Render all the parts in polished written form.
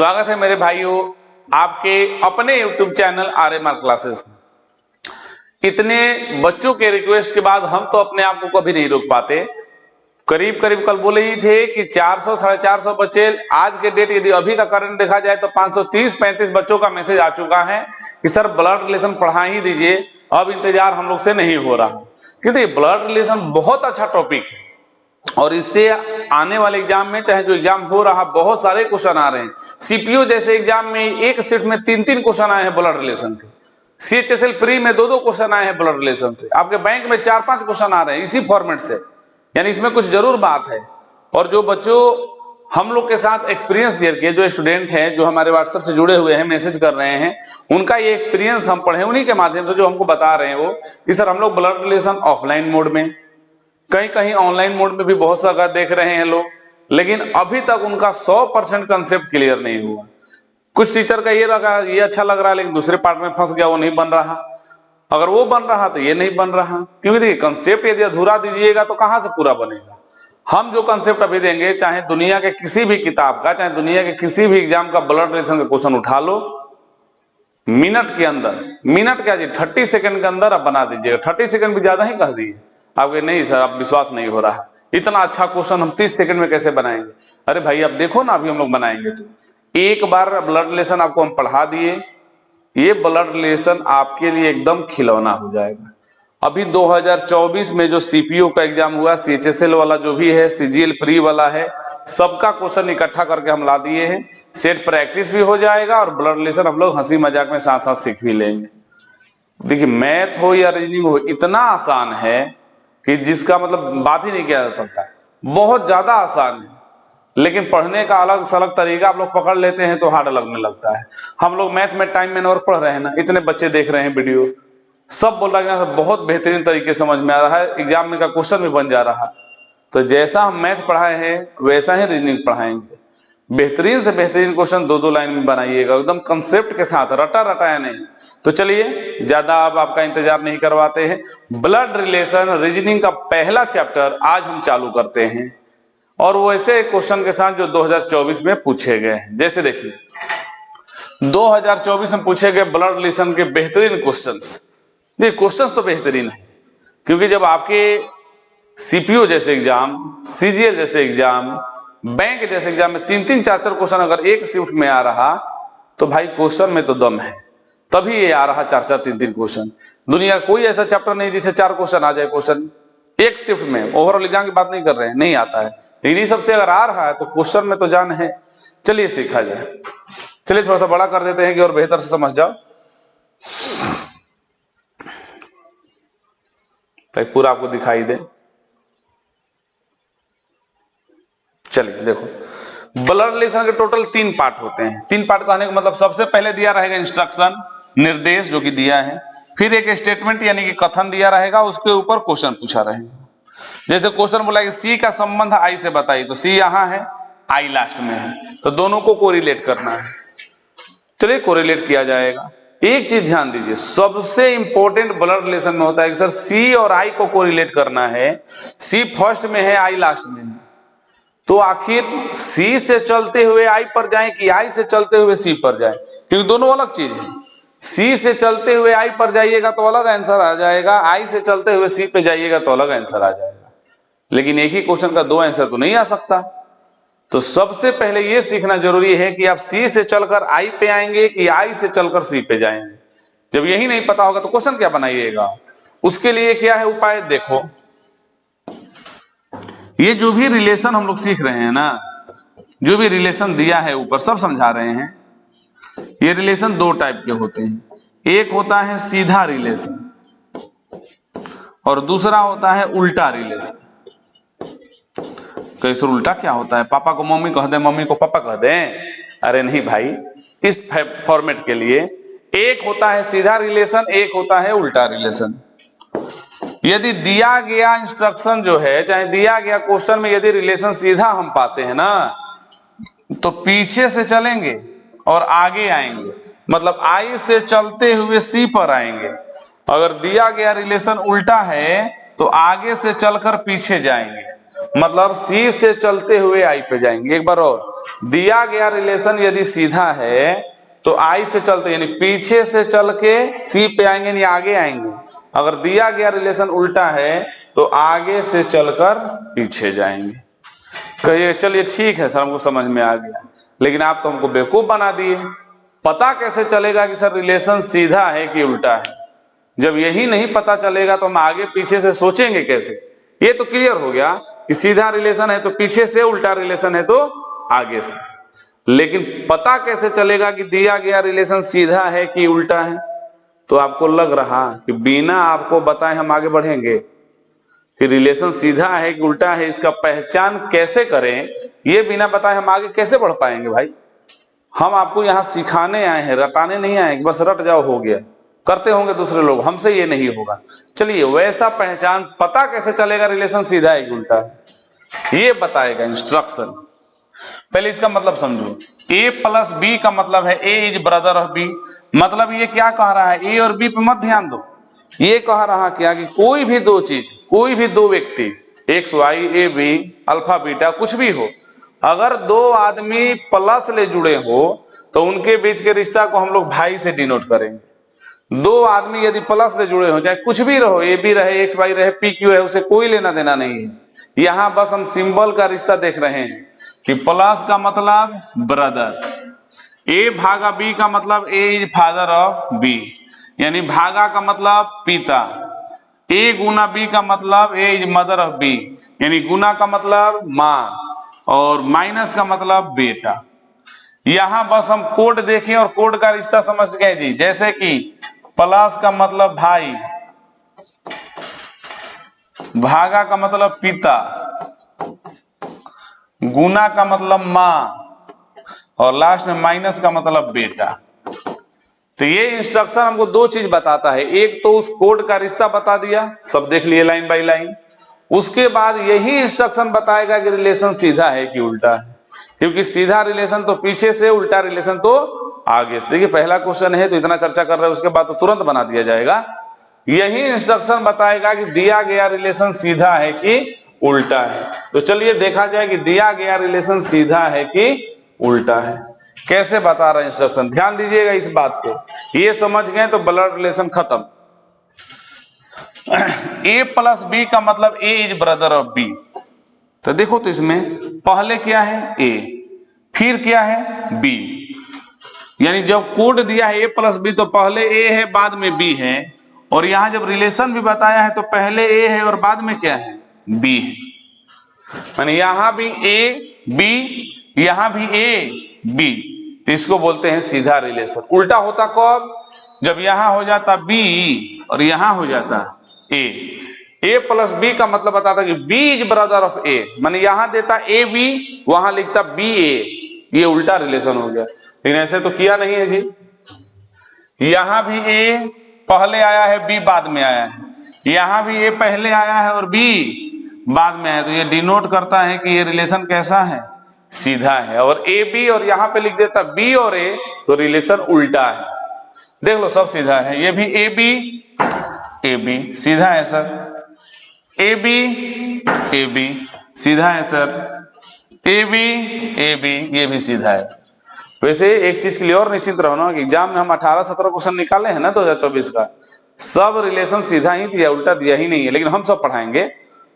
स्वागत है मेरे भाइयों आपके अपने YouTube चैनल RMR क्लासेस में। इतने बच्चों के रिक्वेस्ट के बाद हम तो अपने आप को कभी नहीं रोक पाते। करीब करीब कल बोले ही थे कि 400 साढ़े 400 बच्चे, आज के डेट यदि अभी का करंट देखा जाए तो 530-35 बच्चों का मैसेज आ चुका है कि सर ब्लड रिलेशन पढ़ा ही दीजिए, अब इंतजार हम लोग से नहीं हो रहा। क्योंकि ये ब्लड रिलेशन बहुत अच्छा टॉपिक है और इससे आने वाले एग्जाम में, चाहे जो एग्जाम हो रहा, बहुत सारे क्वेश्चन आ रहे हैं। सीपीओ जैसे एग्जाम में एक शिफ्ट में 3-3 क्वेश्चन आए हैं ब्लड रिलेशन के। CHSL प्री में 2-2 क्वेश्चन आए हैं ब्लड रिलेशन से। आपके बैंक में 4-5 क्वेश्चन आ रहे हैं इसी फॉर्मेट से, यानी इसमें कुछ जरूर बात है। और जो बच्चों हम लोग के साथ एक्सपीरियंस शेयर किए, जो स्टूडेंट हैं जो हमारे व्हाट्सएप से जुड़े हुए हैं, मैसेज कर रहे हैं, उनका ये एक्सपीरियंस हम पढ़े, उन्हीं के माध्यम से जो हमको बता रहे हैं वो कि सर हम लोग ब्लड रिलेशन ऑफलाइन मोड में, कहीं कहीं ऑनलाइन मोड में भी बहुत सारा देख रहे हैं लोग, लेकिन अभी तक उनका 100% कंसेप्ट क्लियर नहीं हुआ। कुछ टीचर का ये लगा, ये अच्छा लग रहा है, लेकिन दूसरे पार्ट में फंस गया, वो नहीं बन रहा। अगर वो बन रहा तो ये नहीं बन रहा। क्योंकि देखिए, कंसेप्ट यदि अधूरा दीजिएगा तो कहां से पूरा बनेगा। हम जो कंसेप्ट अभी देंगे, चाहे दुनिया के किसी भी किताब का, चाहे दुनिया के किसी भी एग्जाम का ब्लड रिलेशन का क्वेश्चन उठा लो, मिनट के अंदर, मिनट क्या जी 30 सेकंड के अंदर आप बना दीजिएगा। 30 सेकंड भी ज्यादा ही कह दिए आपके, नहीं सर आप विश्वास नहीं हो रहा, इतना अच्छा क्वेश्चन हम 30 सेकंड में कैसे बनाएंगे। अरे भाई आप देखो ना, अभी हम लोग बनाएंगे तो एक बार ब्लड रिलेशन आपको हम पढ़ा दिए, ये ब्लड रिलेशन आपके लिए एकदम खिलौना हो जाएगा। अभी 2024 में जो सीपीओ का एग्जाम हुआ, CHSL वाला जो भी है, CGL प्री वाला है, सबका क्वेश्चन इकट्ठा करके हम ला दिए हैं। सेट प्रैक्टिस भी हो जाएगा और ब्लड रिलेशन हम लोग हंसी मजाक में साथ साथ सीख भी लेंगे। देखिए, मैथ हो या रीजनिंग हो, इतना आसान है कि जिसका मतलब बात ही नहीं किया जा सकता। बहुत ज्यादा आसान है, लेकिन पढ़ने का अलग सलग तरीका आप लोग पकड़ लेते हैं तो हार्ड लगने लगता है। हम लोग मैथ में टाइम मैनवर पढ़ रहे हैं ना, इतने बच्चे देख रहे हैं वीडियो, सब बोल रहा है बहुत बेहतरीन तरीके समझ में आ रहा है, एग्जाम में का क्वेश्चन भी बन जा रहा है। तो जैसा हम मैथ पढ़ाए हैं वैसा ही रीजनिंग पढ़ाएंगे। बेहतरीन से बेहतरीन क्वेश्चन 2-2 लाइन में बनाइएगा, एकदम कंसेप्ट के साथ, रटा रटाया नहीं। तो चलिए, ज्यादा अब आपका इंतजार नहीं करवाते हैं। ब्लड रिलेशन रीजनिंग का पहला चैप्टर आज हम चालू करते हैं, और वो ऐसे क्वेश्चन के साथ जो 2024 में पूछे गए हैं। जैसे देखिए, 2024 में पूछे गए ब्लड रिलेशन के बेहतरीन क्वेश्चंस। देखिए, क्वेश्चंस तो बेहतरीन है, क्योंकि जब आपके सीपीओ जैसे एग्जाम, CGL जैसे एग्जाम, बैंक जैसे एग्जाम में 3-3 4-4 क्वेश्चन अगर एक शिफ्ट में आ रहा, तो भाई क्वेश्चन में तो दम है, तभी ये आ रहा 4-4 3-3 क्वेश्चन। दुनिया का कोई ऐसा चैप्टर नहीं जिसे 4 क्वेश्चन आ जाए क्वेश्चन एक शिफ्ट में। ओवरऑल एग्जाम की बात नहीं कर रहे हैं, नहीं आता है, लेकिन ये सबसे अगर आ रहा है तो क्वेश्चन में तो जान है। चलिए सीखा जाए। चलिए थोड़ा सा बड़ा कर देते हैं कि और बेहतर से समझ जाओ, तो पूरा आपको दिखाई दे। चलिए देखो, ब्लड रिलेशन के टोटल 3 पार्ट होते हैं। 3 पार्ट कहने का मतलब, सबसे पहले दिया रहेगा इंस्ट्रक्शन, निर्देश जो कि दिया है, फिर एक स्टेटमेंट यानी कि कथन दिया रहेगा, उसके ऊपर क्वेश्चन पूछा रहेगा। जैसे क्वेश्चन बोला कि सी का संबंध आई से बताइए, तो सी यहां है, आई लास्ट में है, तो दोनों को कोरिलेट करना है। चलिए कोरिलेट किया जाएगा। एक चीज ध्यान दीजिए, सबसे इंपॉर्टेंट ब्लड रिलेशन में होता है कि सर सी और आई को कोरिलेट करना है। सी फर्स्ट में है, आई लास्ट में है, तो आखिर सी से चलते हुए आई पर जाएं कि आई से चलते हुए सी पर जाएं, क्योंकि दोनों अलग चीज है। सी से चलते हुए आई पर जाइएगा तो अलग आंसर आ जाएगा, आई से चलते हुए सी पे जाइएगा तो अलग आंसर आ जाएगा। लेकिन एक ही क्वेश्चन का 2 आंसर तो नहीं आ सकता। तो सबसे पहले यह सीखना जरूरी है कि आप सी से चलकर आई पे आएंगे कि आई से चलकर सी पे जाएंगे। जब यही नहीं पता होगा तो क्वेश्चन क्या बनाइएगा। उसके लिए क्या है उपाय, देखो ये जो भी रिलेशन हम लोग सीख रहे हैं ना, जो भी रिलेशन दिया है ऊपर सब समझा रहे हैं। ये रिलेशन 2 टाइप के होते हैं। एक होता है सीधा रिलेशन और दूसरा होता है उल्टा रिलेशन। कैसे उल्टा क्या होता है, पापा को मम्मी कह दे, मम्मी को पापा कह दे? अरे नहीं भाई, इस फॉर्मेट के लिए एक होता है सीधा रिलेशन, एक होता है उल्टा रिलेशन। यदि दिया गया इंस्ट्रक्शन जो है, चाहे दिया गया क्वेश्चन में यदि रिलेशन सीधा हम पाते हैं ना, तो पीछे से चलेंगे और आगे आएंगे, मतलब आई से चलते हुए सी पर आएंगे। अगर दिया गया रिलेशन उल्टा है तो आगे से चलकर पीछे जाएंगे, मतलब सी से चलते हुए आई पे जाएंगे। एक बार और, दिया गया रिलेशन यदि सीधा है तो आई से चलते यानी पीछे से चल के सी पे आएंगे यानी आगे आएंगे। अगर दिया गया रिलेशन उल्टा है तो आगे से चलकर पीछे जाएंगे। कहिए चलिए ठीक है सर हमको समझ में आ गया, लेकिन आप तो हमको बेवकूफ बना दिए। पता कैसे चलेगा कि सर रिलेशन सीधा है कि उल्टा है? जब यही नहीं पता चलेगा तो हम आगे पीछे से सोचेंगे कैसे? ये तो क्लियर हो गया कि सीधा रिलेशन है तो पीछे से, उल्टा रिलेशन है तो आगे से। लेकिन पता कैसे चलेगा कि दिया गया रिलेशन सीधा है कि उल्टा है? तो आपको लग रहा कि बिना आपको बताए हम आगे बढ़ेंगे कि रिलेशन सीधा है कि उल्टा है, इसका पहचान कैसे करें? ये बिना बताए हम आगे कैसे बढ़ पाएंगे भाई? हम आपको यहाँ सिखाने आए हैं, रटाने नहीं आए कि बस रट जाओ हो गया। करते होंगे दूसरे लोग, हमसे ये नहीं होगा। चलिए वैसा पहचान पता कैसे चलेगा रिलेशन सीधा है कि उल्टा है, ये बताएगा इंस्ट्रक्शन। पहले इसका मतलब समझो। a प्लस बी का मतलब है a is brother of b। मतलब ये क्या कह रहा है? a और b पे मत ध्यान दो। ये कह रहा क्या कि कोई भी दो चीज, कोई भी दो व्यक्ति X Y A B alpha beta कुछ भी हो, अगर दो आदमी प्लस ले जुड़े हो तो उनके बीच के रिश्ता को हम लोग भाई से डिनोट करेंगे। दो आदमी यदि प्लस ले जुड़े हो, चाहे कुछ भी रहो, ए बी रहे एक्स वाई रहे पी क्यू है, उसे कोई लेना देना नहीं है। यहाँ बस हम सिंबल का रिश्ता देख रहे हैं कि प्लस का मतलब ब्रदर, ए भागा बी का मतलब A is father of B, यानी भागा का मतलब पिता, ए गुना बी का मतलब A is mother of B, यानी गुना का मतलब माँ, और माइनस का मतलब बेटा। यहां बस हम कोड देखें और कोड का रिश्ता समझ गए जी। जैसे कि प्लस का मतलब भाई, भागा का मतलब पिता, गुना का मतलब माँ, और लास्ट में माइनस का मतलब बेटा। तो ये इंस्ट्रक्शन हमको दो चीज बताता है। एक तो उस कोड का रिश्ता बता दिया, सब देख लिए लाइन बाय लाइन। उसके बाद यही इंस्ट्रक्शन बताएगा कि रिलेशन सीधा है कि उल्टा है, क्योंकि सीधा रिलेशन तो पीछे से, उल्टा रिलेशन तो आगे से। देखिए पहला क्वेश्चन है तो इतना चर्चा कर रहे हैं, उसके बाद तो तुरंत बना दिया जाएगा। यही इंस्ट्रक्शन बताएगा कि दिया गया रिलेशन सीधा है कि उल्टा है। तो चलिए देखा जाए कि दिया गया रिलेशन सीधा है कि उल्टा है। कैसे बता रहा है इंस्ट्रक्शन, ध्यान दीजिएगा इस बात को। ये समझ गए तो ब्लड रिलेशन खत्म। ए प्लस बी का मतलब A is brother of B. तो देखो तो इसमें पहले क्या है ए, फिर क्या है बी, यानी जब कोड दिया है ए प्लस बी तो पहले ए है बाद में बी है, और यहां जब रिलेशन भी बताया है तो पहले ए है और बाद में क्या है? बी है। यानी यहां भी ए बी, यहां भी ए बी, तो इसको बोलते हैं सीधा रिलेशन। उल्टा होता कब? जब यहां हो जाता बी और यहां हो जाता ए। ए प्लस बी का मतलब बताता कि बी इज ब्रदर ऑफ ए, माने यहां देता ए बी, वहां लिखता बी ए, ये उल्टा रिलेशन हो गया। लेकिन ऐसे तो किया नहीं है जी। यहां भी ए पहले आया है, बी बाद में आया है, यहां भी ए पहले आया है और बी बाद में आया, तो ये डिनोट करता है कि ये रिलेशन कैसा है? सीधा है। और ए बी और यहां पे लिख देता बी और ए, तो रिलेशन उल्टा है। देख लो सब सीधा है। ये भी ए बी सीधा है सर, ए बी सीधा है सर, ए बी ये भी सीधा है। वैसे एक चीज के लिए और निश्चिंत रहो ना कि एग्जाम में हम 18-17 क्वेश्चन निकाले हैं ना 2024 का, सब रिलेशन सीधा ही दिया, उल्टा दिया ही नहीं है। लेकिन हम सब पढ़ाएंगे,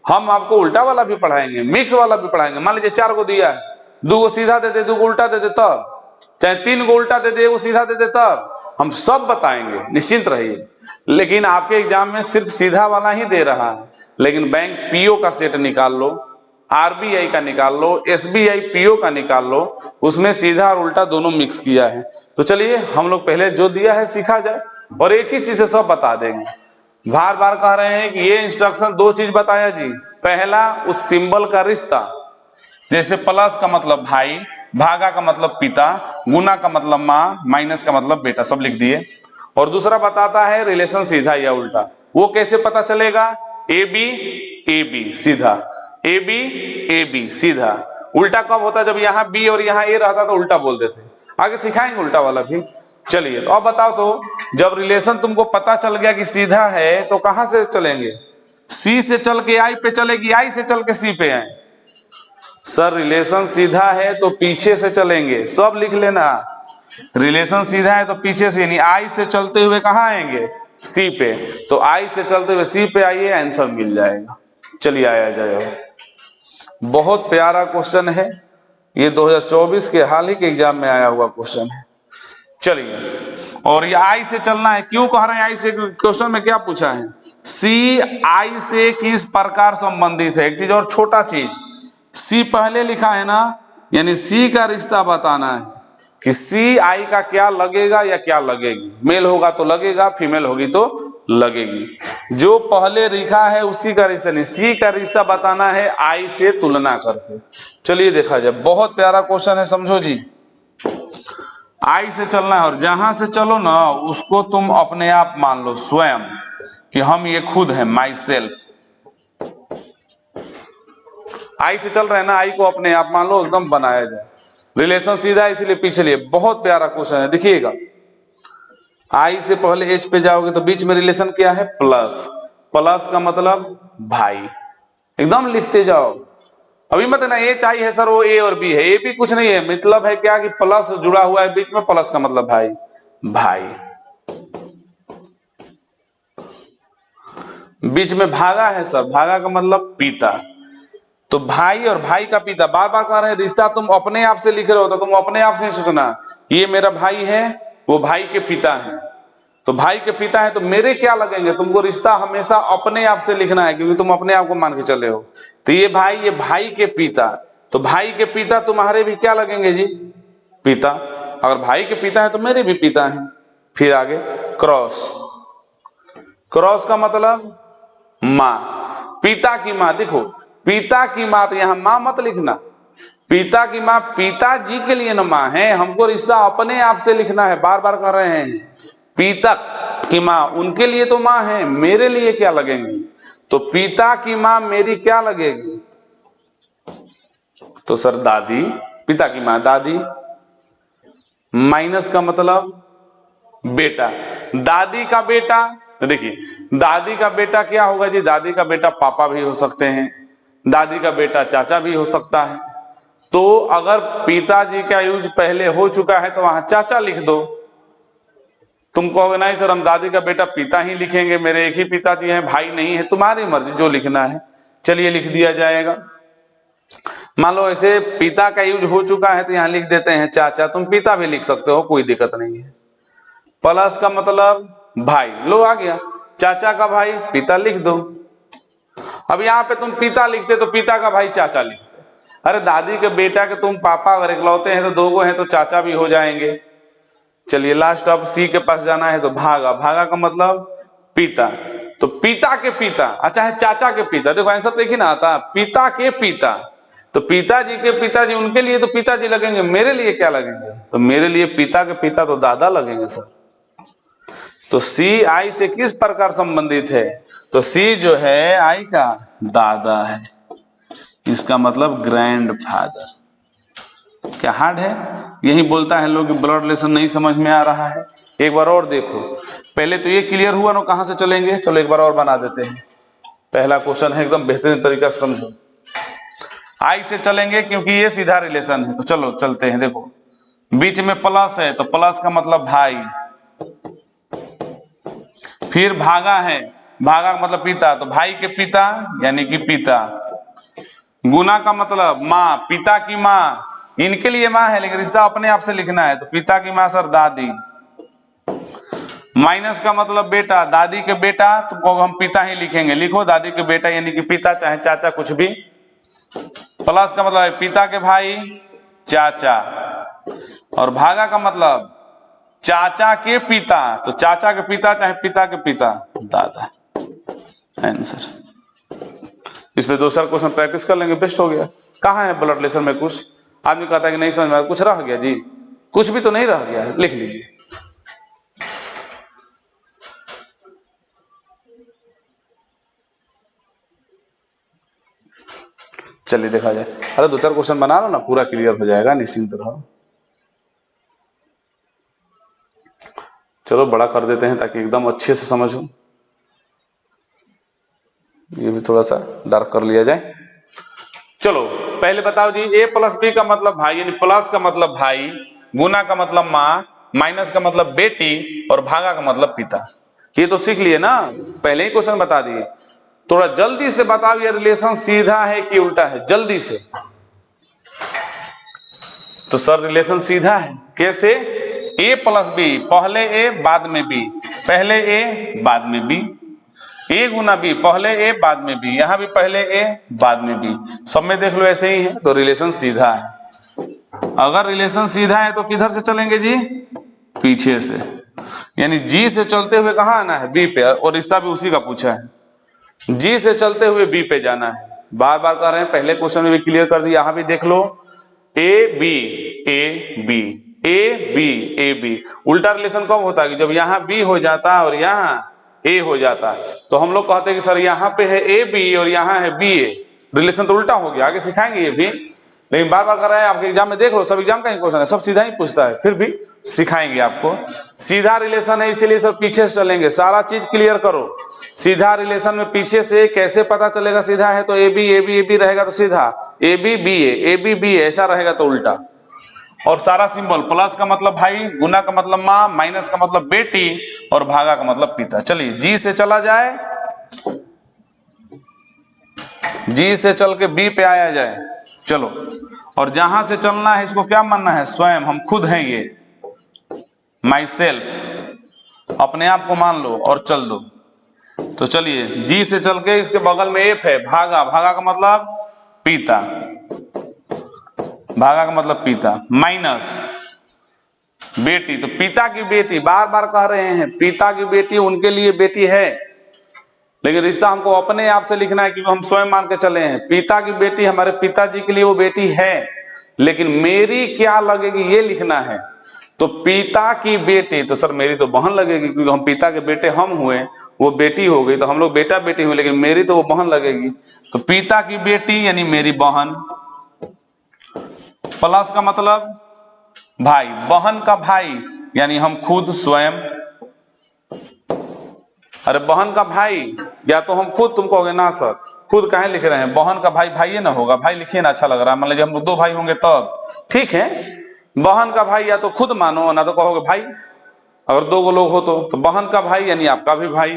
हम आपको उल्टा वाला भी पढ़ाएंगे, मिक्स वाला भी पढ़ाएंगे। मान लीजिए 4 को दिया है, 2 को सीधा दे दे, 2 को उल्टा दे दे तब, चाहे 3 को उल्टा दे दे, 1 को सीधा दे दे तब, हम सब बताएंगे, निश्चिंत रहिए। लेकिन आपके एग्जाम में सिर्फ सीधा वाला ही दे रहा है। लेकिन बैंक पीओ का सेट निकाल लो, आरबीआई का निकाल लो, एसबीआई पीओ का निकाल लो, उसमें सीधा और उल्टा दोनों मिक्स किया है। तो चलिए हम लोग पहले जो दिया है सीखा जाए, और एक ही चीज से सब बता देंगे। बार बार कह रहे हैं कि ये इंस्ट्रक्शन दो चीज बताया जी। पहला उस सिंबल का रिश्ता, जैसे प्लस का मतलब भाई, भागा का मतलब पिता, गुना का मतलब माँ, माइनस का मतलब बेटा, सब लिख दिए। और दूसरा बताता है रिलेशन सीधा या उल्टा। वो कैसे पता चलेगा? ए बी सीधा, ए बी सीधा। उल्टा कब होता? जब यहाँ बी और यहाँ ए रहता तो उल्टा बोल देते। आगे सिखाएंगे उल्टा वाला भी। चलिए तो अब बताओ, तो जब रिलेशन तुमको पता चल गया कि सीधा है तो कहां से चलेंगे? सी से चल के आई पे चलेगी, आई से चल के सी पे आए। सर रिलेशन सीधा है तो पीछे से चलेंगे, सब लिख लेना। रिलेशन सीधा है तो पीछे से, यानी आई से चलते हुए कहाँ आएंगे, सी पे। तो आई से चलते हुए सी पे आइए, आंसर मिल जाएगा। चलिए आया जाए। बहुत प्यारा क्वेश्चन है ये, 2024 के हाल ही के एग्जाम में आया हुआ क्वेश्चन है। चलिए, और ये आई से चलना है, क्यों कह रहे हैं आई से? क्वेश्चन में क्या पूछा है, सी आई से किस प्रकार संबंधित है। एक चीज और, छोटा चीज, सी पहले लिखा है ना, यानी सी का रिश्ता बताना है कि सी आई का क्या लगेगा या क्या लगेगी। मेल होगा तो लगेगा, फीमेल होगी तो लगेगी। जो पहले लिखा है उसी का रिश्ता, नहीं, सी का रिश्ता बताना है आई से तुलना करके। चलिए देखा जाए, बहुत प्यारा क्वेश्चन है, समझो जी। आई से चलना है, और जहां से चलो ना उसको तुम अपने आप मान लो, स्वयं, कि हम ये खुद हैं, माई सेल्फ। आई से चल रहे हैं ना, आई को अपने आप मान लो, एकदम बनाया जाए। रिलेशन सीधा है इसलिए पीछे लिए। बहुत प्यारा क्वेश्चन है, देखिएगा। आई से पहले एच पे जाओगे तो बीच में रिलेशन क्या है, प्लस। प्लस का मतलब भाई, एकदम लिखते जाओ। अभी मत ना एच आई है सर, वो ए और बी है, ए भी कुछ नहीं है, मतलब है क्या कि प्लस जुड़ा हुआ है बीच में, प्लस का मतलब भाई। भाई बीच में भागा है सर, भागा का मतलब पिता। तो भाई और भाई का पिता, बार बार कह रहे हैं रिश्ता तुम अपने आप से लिख रहे हो, तो तुम अपने आप से सोचना ये मेरा भाई है, वो भाई के पिता है। तो भाई के पिता है तो मेरे क्या लगेंगे, तुमको रिश्ता हमेशा अपने आप से लिखना है, क्योंकि तुम अपने आप को मान के चले हो। तो ये भाई के पिता, तो भाई के पिता तुम्हारे भी क्या लगेंगे जी, पिता। अगर भाई के पिता है तो मेरे भी पिता हैं। फिर आगे क्रॉस, क्रॉस का मतलब माँ, पिता की माँ। देखो पिता की माँ, तो यहां माँ मत लिखना, पिता की माँ पिताजी के लिए न माँ है, हमको रिश्ता अपने आप से लिखना है। बार बार कर रहे हैं, पिता की माँ उनके लिए तो माँ है, मेरे लिए क्या लगेंगी, तो पिता की माँ मेरी क्या लगेगी, तो सर दादी। पिता की माँ दादी। माइनस का मतलब बेटा, दादी का बेटा। तो देखिए दादी का बेटा क्या होगा जी, दादी का बेटा पापा भी हो सकते हैं, दादी का बेटा चाचा भी हो सकता है। तो अगर पिताजी का यूज पहले हो चुका है तो वहां चाचा लिख दो। तुम कहोगे नहीं सर हम दादी का बेटा पिता ही लिखेंगे, मेरे एक ही पिताजी हैं, भाई नहीं है, तुम्हारी मर्जी जो लिखना है। चलिए लिख दिया जाएगा। मान लो ऐसे पिता का यूज हो चुका है तो यहां लिख देते हैं चाचा, तुम पिता भी लिख सकते हो, कोई दिक्कत नहीं है। प्लस का मतलब भाई, लो आ गया, चाचा का भाई पिता लिख दो। अब यहाँ पे तुम पिता लिखते तो पिता का भाई चाचा लिखते। अरे दादी के बेटा के तुम पापा अगर इकलौते हैं तो दोगो हैं तो चाचा भी हो जाएंगे। चलिए लास्ट अब सी के पास जाना है, तो भागा, भागा का मतलब पिता, तो पिता के पिता, अच्छा है चाचा के पिता। देखो आंसर देखिए ना आता, पिता के पिता, तो पिताजी के पिताजी, उनके लिए तो पिताजी लगेंगे, मेरे लिए क्या लगेंगे, तो मेरे लिए पिता के पिता तो दादा लगेंगे सर। तो सी आई से किस प्रकार संबंधित है, तो सी जो है आई का दादा है, इसका मतलब ग्रैंड फादर। क्या हार्ड है, यही बोलता है लोग ब्लड रिलेशन नहीं समझ में आ रहा है। एक बार और देखो, पहले तो ये क्लियर हुआ ना, कहां से चलेंगे, चलो एक बार और बना देते हैं। पहला क्वेश्चन है एकदम बेहतरीन तरीका से समझो। आई से चलेंगे क्योंकि ये सीधा रिलेशन है, तो चलो चलते हैं। देखो बीच में प्लस है तो प्लस का मतलब भाई, फिर भागा है, भागा का मतलब पिता, तो भाई के पिता यानी कि पिता। गुना का मतलब माँ, पिता की माँ, इनके लिए माँ है लेकिन रिश्ता अपने आप से लिखना है, तो पिता की माँ सर दादी। माइनस का मतलब बेटा, दादी के बेटा तो हम पिता ही लिखेंगे, लिखो दादी के बेटा यानी कि पिता, चाहे चाचा कुछ भी। प्लस का मतलब है पिता के भाई चाचा, और भागा का मतलब चाचा के पिता, तो चाचा के पिता चाहे पिता के पिता दादा। आंसर। इस पे दो चार क्वेश्चन प्रैक्टिस कर लेंगे, बेस्ट हो गया। कहाँ है ब्लड रिलेशन में, कुछ आदमी कहता है कि नहीं समझ में, कुछ रह गया जी, कुछ भी तो नहीं रह गया है, लिख लीजिए। चलिए देखा जाए, अरे दो चार क्वेश्चन बना लो ना, पूरा क्लियर हो जाएगा, निश्चिंत रहो। चलो बड़ा कर देते हैं ताकि एकदम अच्छे से समझो। ये भी थोड़ा सा डार्क कर लिया जाए। चलो पहले बताओ जी, ए प्लस बी का मतलब भाई, यानी प्लस का मतलब भाई, गुना का मतलब माँ, माइनस का मतलब बेटी, और भागा का मतलब पिता। ये तो सीख लिए ना, पहले ही क्वेश्चन बता दिए। थोड़ा जल्दी से बताओ ये रिलेशन सीधा है कि उल्टा है, जल्दी से। तो सर रिलेशन सीधा है, कैसे? ए प्लस बी, पहले ए बाद में बी, पहले ए बाद में बी। ए गुना बी, पहले ए बाद में बी, यहां भी पहले ए बाद में बी, सब में देख लो ऐसे ही है, तो रिलेशन सीधा है। अगर रिलेशन सीधा है तो किधर से चलेंगे जी? पीछे से, यानी जी से चलते हुए कहां आना है? बी पे, और रिश्ता भी उसी का पूछा है, जी से चलते हुए बी पे जाना है। बार बार कर रहे हैं, पहले क्वेश्चन में भी क्लियर कर दिया, यहां भी देख लो, A B A B A B A B. उल्टा रिलेशन कब होता है? कि जब यहाँ बी हो जाता और यहाँ ए हो जाता है, तो हम लोग कहते हैं कि सर यहाँ पे है ए बी और यहाँ है बी ए, रिलेशन तो उल्टा हो गया। आगे सिखाएंगे ये भी, लेकिन बार बार कर रहे हैं, आपके एग्जाम में देख लो, सब एग्जाम का ही क्वेश्चन है, सब सीधा ही पूछता है, फिर भी सिखाएंगे आपको। सीधा रिलेशन है, इसीलिए सब पीछे से चलेंगे, सारा चीज क्लियर करो। सीधा रिलेशन में पीछे से कैसे पता चलेगा सीधा है? तो ए बी रहेगा तो सीधा, ए बी बी ऐसा रहेगा तो उल्टा। और सारा सिंबल, प्लस का मतलब भाई, गुना का मतलब माँ, माइनस का मतलब बेटी, और भागा का मतलब पिता। चलिए जी से चला जाए, जी से चल के बी पे आया जाए, चलो। और जहां से चलना है इसको क्या मानना है? स्वयं, हम खुद हैं ये, माई सेल्फ, अपने आप को मान लो और चल दो। तो चलिए जी से चल के इसके बगल में एफ है, भागा, भागा का मतलब पिता, भागा का मतलब पिता, माइनस बेटी, तो पिता की बेटी, बार बार कह रहे हैं पिता की बेटी उनके लिए बेटी है, लेकिन रिश्ता हमको अपने आप से लिखना है, क्योंकि हम स्वयं मान के चले हैं पिता की बेटी हमारे पिताजी के लिए वो बेटी है, लेकिन मेरी क्या लगेगी ये लिखना है। तो पिता की बेटी, तो सर मेरी तो बहन लगेगी, क्योंकि हम पिता के बेटे हम हुए, वो बेटी हो गई, तो हम लोग बेटा बेटी हुए, लेकिन मेरी तो वो बहन लगेगी। तो पिता की बेटी यानी मेरी बहन, प्लस का मतलब भाई, बहन का भाई यानी हम खुद स्वयं। अरे बहन का भाई या तो हम खुद, तुम कहोगे ना सर खुद काहे लिख रहे हैं, बहन का भाई भाई ना होगा, भाई लिखिए ना, अच्छा लग रहा है, मान लीजिए हम लोग दो भाई होंगे तब, ठीक है। बहन का भाई या तो खुद मानो, ना तो कहोगे भाई, अगर दो लोग हो तो बहन का भाई यानी आपका भी भाई।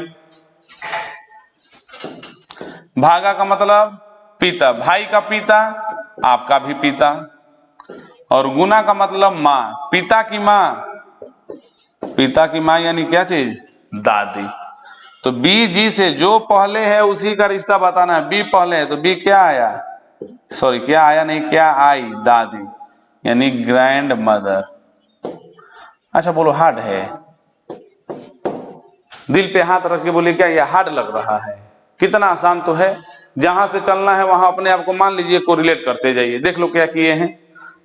भागा का मतलब पिता, भाई का पिता आपका भी पिता। और गुना का मतलब माँ, पिता की माँ, पिता की माँ यानी क्या चीज? दादी। तो बी जी से जो पहले है उसी का रिश्ता बताना है, बी पहले है तो बी क्या आया, सॉरी क्या आया नहीं, क्या आई? दादी, यानी ग्रैंड मदर। अच्छा बोलो हार्ड है? दिल पे हाथ रख के बोले क्या ये हार्ड लग रहा है? कितना आसान तो है, जहां से चलना है वहां अपने आप को मान लीजिए, कोरिलेट करते जाइए। देख लो क्या किए हैं,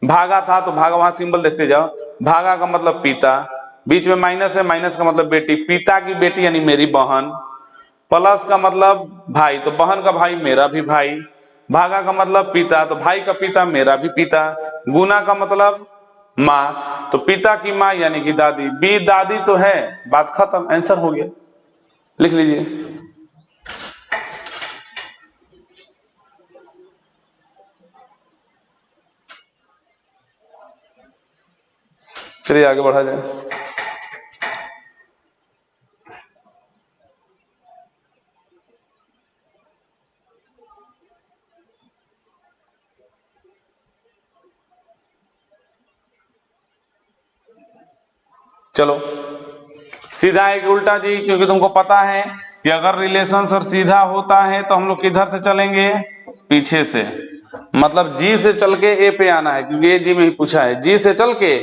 भागा था तो भागा, वहां सिंबल देखते जाओ, भागा का मतलब पिता, बीच में माइनस है, माइनस का मतलब बेटी, पिता की बेटी यानी मेरी बहन, प्लस का मतलब भाई, तो बहन का भाई मेरा भी भाई, भागा का मतलब पिता, तो भाई का पिता मेरा भी पिता, गुना का मतलब माँ, तो पिता की माँ यानी कि दादी, बी दादी तो है, बात खत्म, आंसर हो गया, लिख लीजिए। चलिए आगे बढ़ा जाए। चलो सीधा है कि उल्टा जी? क्योंकि तुमको पता है कि अगर रिलेशन सर सीधा होता है तो हम लोग किधर से चलेंगे? पीछे से, मतलब जी से चल के ए पे आना है, क्योंकि ये जी में ही पूछा है, जी से चल के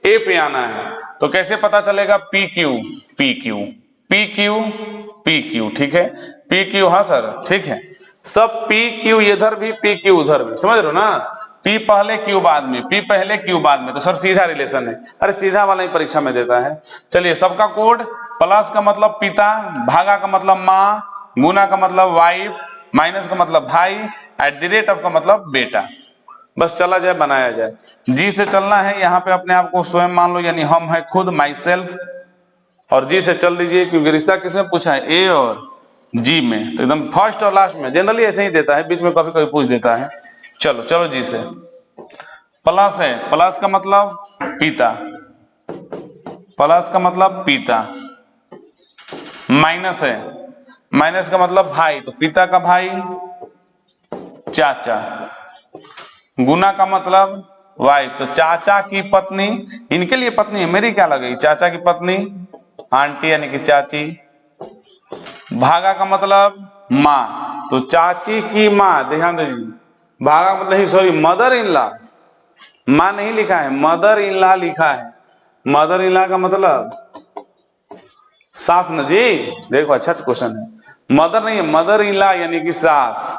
ए पे आना है। तो कैसे पता चलेगा? P Q P Q P Q P Q, ठीक है, पी क्यू, हाँ सर ठीक है, सब पी क्यू इधर भी, पी क्यू उधर भी, समझ रहे हो ना? पी पहले क्यू बाद में, पी पहले क्यू बाद में, तो सर सीधा रिलेशन है। अरे सीधा वाला ही परीक्षा में देता है। चलिए सबका कोड, प्लस का मतलब पिता, भागा का मतलब माँ, गुना का मतलब वाइफ, माइनस का मतलब भाई, @ का मतलब बेटा। बस चला जाए, बनाया जाए। जी से चलना है, यहाँ पे अपने आप को स्वयं मान लो, यानी हम है खुद, माई सेल्फ, और जी से चल दीजिए, क्योंकि रिश्ता किसमें पूछा है? ए और जी में, तो एकदम फर्स्ट और लास्ट में, जनरली ऐसे ही देता है, बीच में कभी कभी पूछ देता है। चलो चलो जी से। प्लस है, प्लस का मतलब पिता, प्लस का मतलब पिता। माइनस है, माइनस का मतलब भाई, तो पिता का भाई चाचा। गुना का मतलब वाइफ, तो चाचा की पत्नी, इनके लिए पत्नी है, मेरी क्या लगेगी, चाचा की पत्नी आंटी यानी कि चाची। भागा का मतलब माँ, तो चाची की माँ, ध्यान दीजिए, भागा मतलब नहीं, सॉरी, मदर इन लॉ, माँ नहीं लिखा है, मदर इन लॉ लिखा है। मदर इन लॉ का मतलब सास न जी, देखो अच्छा क्वेश्चन है, मदर नहीं है, मदर इन लॉ यानी कि सास,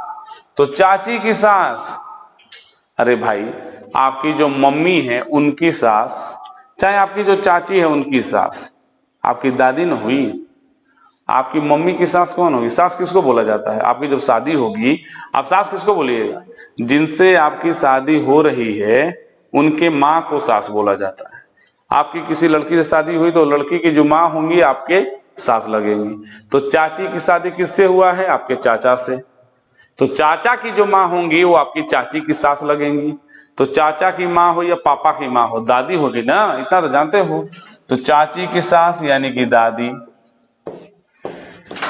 तो चाची की सास। अरे भाई, आपकी जो मम्मी है उनकी सास, चाहे आपकी जो चाची है उनकी सास, आपकी दादी न हुई। आपकी मम्मी की सास कौन होगी, सास किसको बोला जाता है, आपकी जब शादी होगी आप सास किसको बोलिएगा, जिनसे आपकी शादी हो रही है उनके माँ को सास बोला जाता है। आपकी किसी लड़की से शादी हुई तो लड़की की जो माँ होंगी आपके सास लगेंगी। तो चाची की शादी किससे हुआ है, आपके चाचा से, तो चाचा की जो माँ होंगी वो आपकी चाची की सास लगेंगी। तो चाचा की माँ हो या पापा की माँ हो, दादी होगी ना, इतना तो जानते हो। तो चाची की सास यानी कि दादी।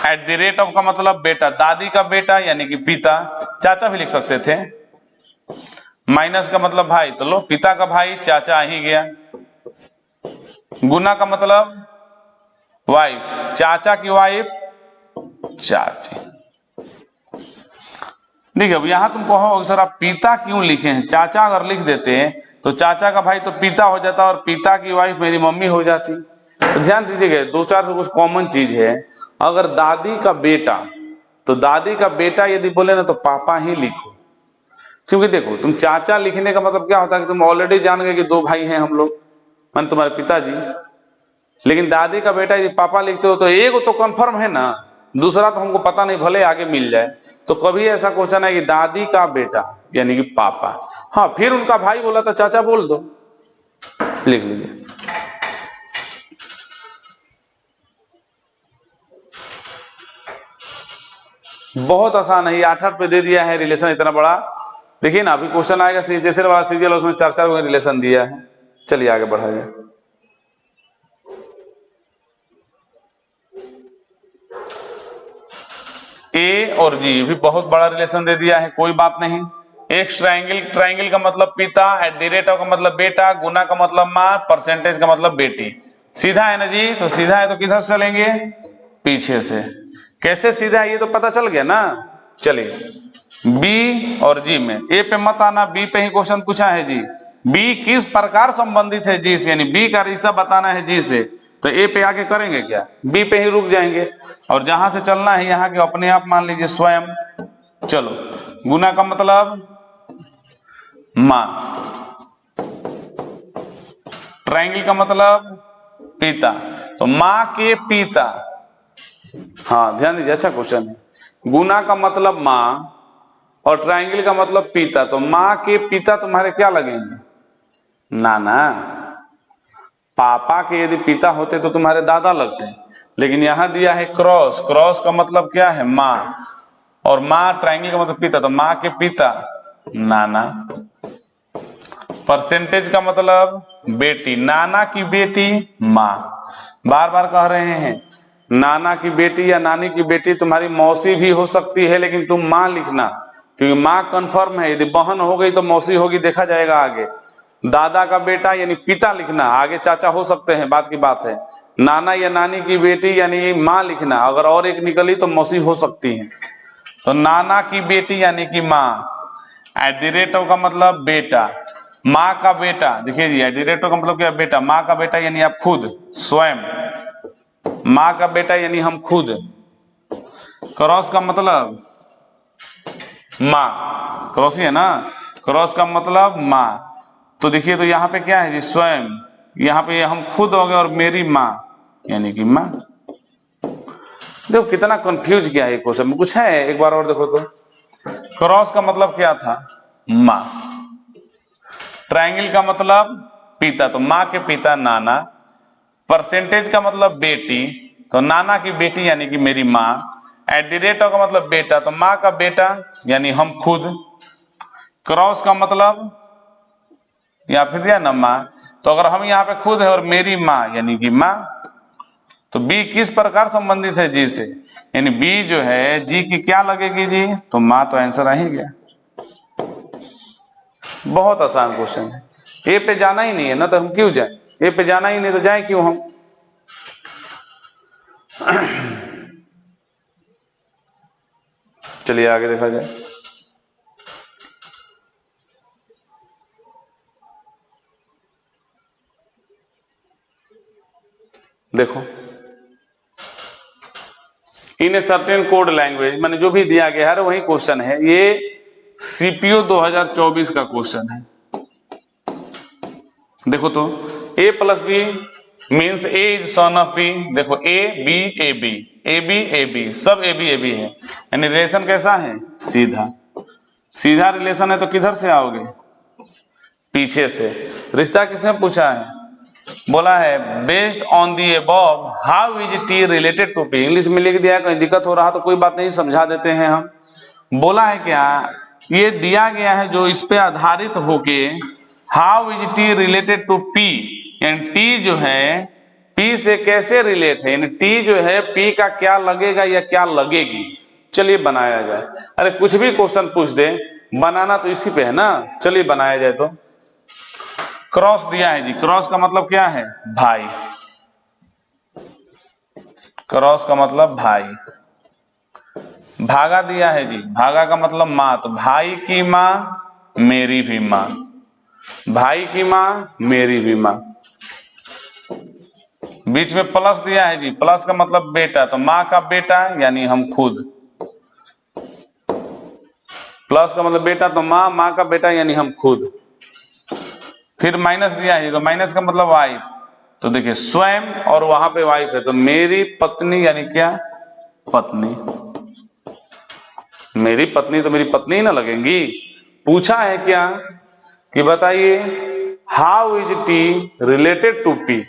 एट द रेट ऑफ का मतलब बेटा, दादी का बेटा यानी कि पिता, चाचा भी लिख सकते थे। माइनस का मतलब भाई, तो लो पिता का भाई चाचा आ ही गया। गुना का मतलब वाइफ, चाचा की वाइफ चाची। देखिए अब यहां तुम कहो सर आप पिता क्यों लिखे हैं, चाचा अगर लिख देते तो चाचा का भाई तो पिता हो जाता और पिता की वाइफ मेरी मम्मी हो जाती। तो ध्यान दीजिएगा, दो चार से कुछ कॉमन चीज है। अगर दादी का बेटा, तो दादी का बेटा यदि बोले ना तो पापा ही लिखो, क्योंकि देखो तुम चाचा लिखने का मतलब क्या होता है कि तुम ऑलरेडी जान गए कि दो भाई हैं हम लोग, मान तुम्हारे पिताजी। लेकिन दादी का बेटा यदि पापा लिखते हो तो एक तो कंफर्म है ना, दूसरा तो हमको पता नहीं, भले आगे मिल जाए। तो कभी ऐसा क्वेश्चन है कि दादी का बेटा यानी कि पापा, हाँ फिर उनका भाई बोला तो चाचा बोल दो, लिख लीजिए। बहुत आसान है, ये 8-8 पे दे दिया है रिलेशन इतना बड़ा। देखिए ना अभी क्वेश्चन आएगा जैसे वाला सीजीएल, उसमें 4-4 रिलेशन दिया है। चलिए आगे बढ़ाइए। ए और जी भी बहुत बड़ा रिलेशन दे दिया है, कोई बात नहीं। एक ट्राइंगल, ट्राइंगल का मतलब पिता, एट द रेट ऑफ का मतलब बेटा, गुना का मतलब माँ, परसेंटेज का मतलब बेटी। सीधा है ना जी, तो सीधा है तो किधर से चलेंगे, पीछे से। कैसे सीधा है ये तो पता चल गया ना। चलिए बी और जी में, ए पे मत आना, बी पे ही क्वेश्चन पूछा है जी। बी किस प्रकार संबंधित है जी से, यानी बी का रिश्ता बताना है जी से, तो ए पे आके करेंगे क्या, बी पे ही रुक जाएंगे। और जहां से चलना है यहाँ के अपने आप मान लीजिए स्वयं। चलो गुना का मतलब माँ, ट्रायंगल का मतलब पिता, तो माँ के पिता। हाँ ध्यान दीजिए, अच्छा क्वेश्चन है। गुना का मतलब माँ और ट्रायंगल का मतलब पिता, तो माँ के पिता तुम्हारे क्या लगेंगे, नाना। पापा के यदि पिता होते तो तुम्हारे दादा लगते, लेकिन यहां दिया है क्रॉस, क्रॉस का मतलब क्या है, माँ, और माँ ट्रायंगल का मतलब पिता, तो माँ के पिता नाना। परसेंटेज का मतलब बेटी, नाना की बेटी माँ। बार बार कह रहे हैं नाना की बेटी या नानी की बेटी तुम्हारी मौसी भी हो सकती है, लेकिन तुम माँ लिखना, क्योंकि माँ कंफर्म है, यदि बहन हो गई तो मौसी होगी, देखा जाएगा आगे। दादा का बेटा यानी पिता लिखना, आगे चाचा हो सकते हैं, बात की बात है। नाना या नानी की बेटी यानी माँ लिखना, अगर और एक निकली तो मौसी हो सकती है। तो नाना की बेटी यानी कि माँ। एट द रेट का मतलब बेटा, माँ का बेटा, देखिए जी एट द रेट का मतलब क्या, बेटा, माँ का बेटा यानी आप खुद स्वयं, माँ का बेटा यानी हम खुद। क्रॉस का मतलब माँ, क्रॉस ही है ना, क्रॉस का मतलब माँ। तो देखिए तो यहाँ पे क्या है जी, स्वयं, यहाँ पे हम खुद हो गए और मेरी माँ यानी कि माँ। देखो कितना कंफ्यूज किया है क्वेश्चन में, कुछ है एक बार और देखो तो। क्रॉस का मतलब क्या था, माँ। ट्रायंगल का मतलब पिता, तो माँ के पिता नाना। परसेंटेज का मतलब बेटी, तो नाना की बेटी यानी कि मेरी माँ। एट द रेट का मतलब बेटा, तो माँ का बेटा यानी हम खुद। क्रॉस का मतलब या फिर दिया ना माँ, तो अगर हम यहाँ पे खुद है और मेरी माँ यानी कि माँ, तो बी किस प्रकार संबंधित है जी से, यानी बी जो है जी की क्या लगेगी जी, तो माँ, तो आंसर आ ही गया। बहुत आसान क्वेश्चन है, ए पे जाना ही नहीं है ना तो हम क्यों जाए, ए पे जाना ही नहीं तो जाए क्यों हम। चलिए आगे देखा जाए। देखो, इन ए सर्टेन कोड लैंग्वेज, मैंने जो भी दिया गया है वही क्वेश्चन है, ये सीपीओ 2024 का क्वेश्चन है। देखो तो a plus B means a is son of b, देखो a b a b a b a b सब a b a b है, यानी रिलेशन कैसा है, सीधा। सीधा रिलेशन है तो किधर से आओगे, पीछे से। रिश्ता किसने पूछा है, बोला है based on the above how is T related to P. English में लिख दिया है, कहीं दिक्कत हो रहा तो कोई बात नहीं, समझा देते हैं हम। बोला है क्या, ये दिया गया है जो इस पे आधारित होके how is T related to P, यानी टी जो है पी से कैसे रिलेट है, यानी टी जो है पी का क्या लगेगा या क्या लगेगी। चलिए बनाया जाए, अरे कुछ भी क्वेश्चन पूछ दे, बनाना तो इसी पे है ना। चलिए बनाया जाए। तो क्रॉस दिया है जी, क्रॉस का मतलब क्या है, भाई। क्रॉस का मतलब भाई। भागा दिया है जी, भागा का मतलब माँ, तो भाई की माँ मेरी भी माँ, भाई की माँ मेरी भी माँ। बीच में प्लस दिया है जी, प्लस का मतलब बेटा, तो माँ का बेटा यानी हम खुद। प्लस का मतलब बेटा तो माँ, माँ का बेटा यानी हम खुद। फिर माइनस दिया है, तो माइनस का मतलब वाइफ, तो देखिए स्वयं और वहां पे वाइफ है, तो मेरी पत्नी यानी क्या, पत्नी। मेरी पत्नी तो मेरी पत्नी ही ना लगेंगी। पूछा है क्या कि बताइए how is T related to P,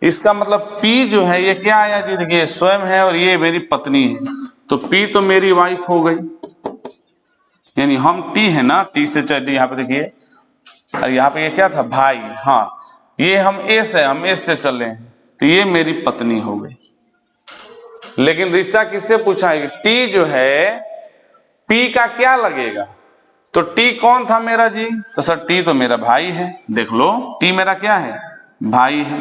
इसका मतलब पी जो है ये क्या आया जी, देखिए स्वयं है और ये मेरी पत्नी है, तो पी तो मेरी वाइफ हो गई, यानी हम टी है ना, टी से चलिए यहाँ पे देखिए, और यहाँ पे ये क्या था, भाई। हाँ, ये हम एस है, हम एस से चले हैं, तो ये मेरी पत्नी हो गई। लेकिन रिश्ता किससे पूछा है, टी जो है पी का क्या लगेगा, तो टी कौन था मेरा जी, तो सर टी तो मेरा भाई है। देख लो टी मेरा क्या है, भाई है।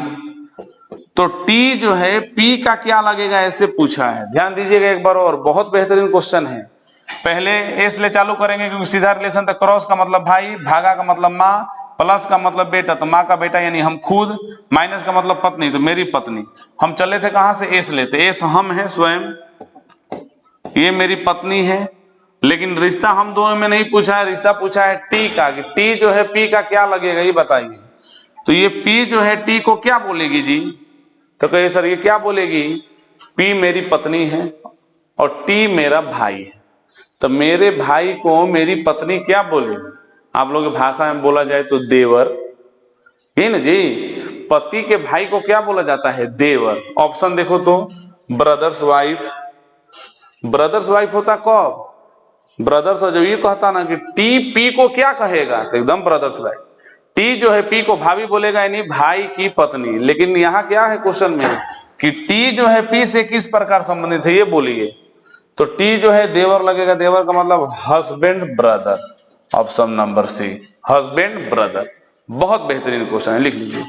तो टी जो है पी का क्या लगेगा ऐसे पूछा है। ध्यान दीजिएगा एक बार और, बहुत बेहतरीन क्वेश्चन है। पहले एस ले चालू करेंगे क्योंकि सीधा रिलेशन था। क्रॉस का मतलब भाई, भागा का मतलब माँ, प्लस का मतलब बेटा तो माँ का बेटा यानी हम खुद, माइनस का मतलब पत्नी तो मेरी पत्नी। हम चले थे कहां से, एस लेते, एस हम है स्वयं, ये मेरी पत्नी है। लेकिन रिश्ता हम दोनों में नहीं पूछा है, रिश्ता पूछा है टी का, कि टी जो है पी का क्या लगेगा ये बताइए। तो ये पी जो है टी को क्या बोलेगी जी, तो कहिए सर ये क्या बोलेगी, पी मेरी पत्नी है और टी मेरा भाई है, तो मेरे भाई को मेरी पत्नी क्या बोलेगी, आप लोगों की भाषा में बोला जाए तो देवर, ये ना जी। पति के भाई को क्या बोला जाता है, देवर। ऑप्शन देखो तो, ब्रदर्स वाइफ। ब्रदर्स वाइफ होता कब, ब्रदर्स, और जब ये कहता ना कि टी पी को क्या कहेगा, तो एकदम ब्रदर्स वाइफ। टी जो है पी को भाभी बोलेगा यानी भाई की पत्नी। लेकिन यहाँ क्या है क्वेश्चन में कि टी जो है पी से किस प्रकार संबंधित है ये बोलिए, तो टी जो है देवर लगेगा, देवर का मतलब husband brother. Option number C, husband brother. बहुत बेहतरीन क्वेश्चन है, लिख लीजिए।